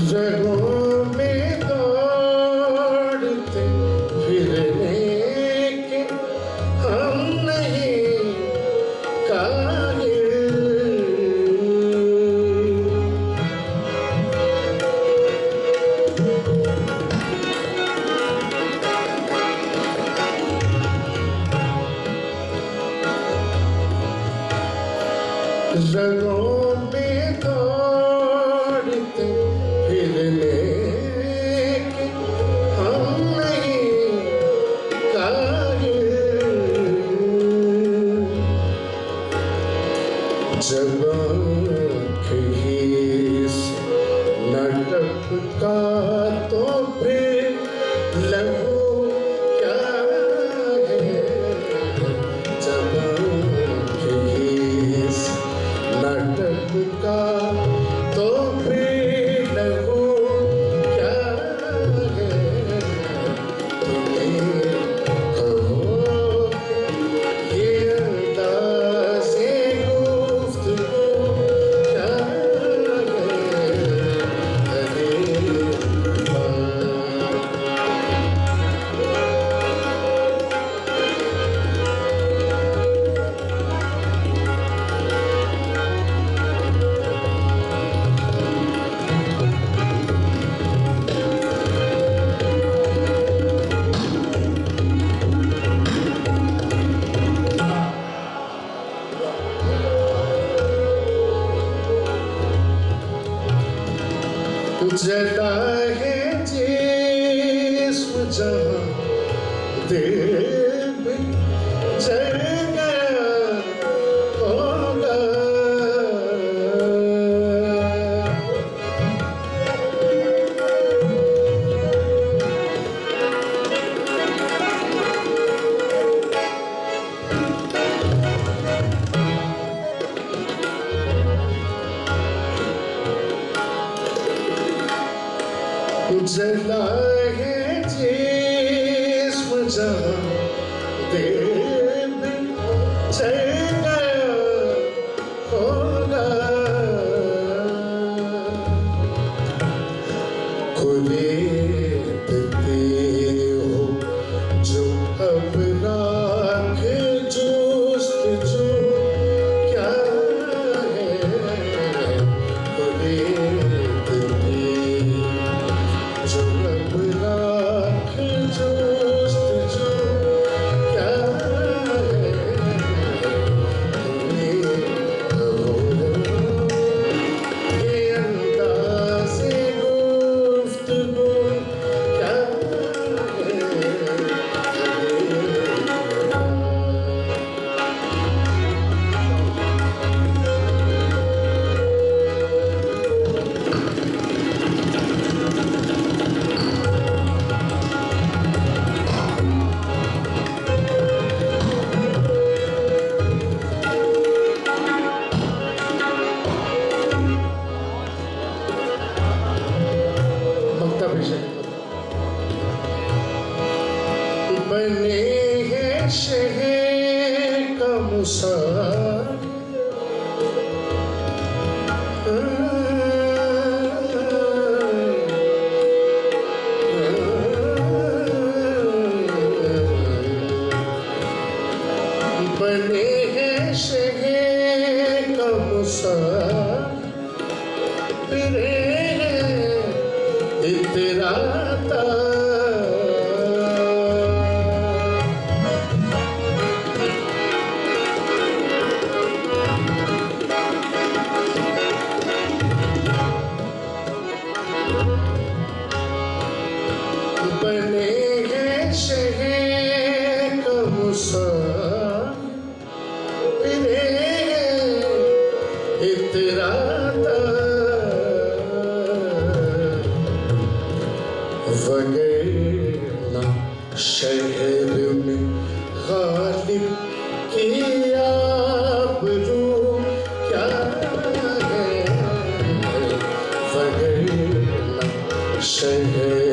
जगों में दौड़ते फिरने के हम नहीं काबिल। जगों में दौड़ते फिरने के हम नहीं काबिल। जब आँख ही से न टपका तो फिर लहू क्या है। जब आँख ही से न टपका तो फिर लहू क्या है। तुम्हें कहो ये अंदाज़े गुफ्तगू क्या है। अरे जला है जिस्म जहाँ दिल भी जल गया होगा। जला है जिस्म जहाँ दिल भी चल गया होगा। खुले दिते हो जो अब राख जुस्तजू क्या है। खुले दिते जो अब राख जुस्तजू क्या है। तुम्हें कहो ये अंदाज़े गुफ्तगू क्या ममता पेशेंट बने हैं शहर का मुसाफिर। बने हैं शहर का मुसाफिर इतराता। बने हैं शहर का मुसाफिर इतराता। वगैरना शहर में गालिब की आबरू क्या है। वगैरना शहर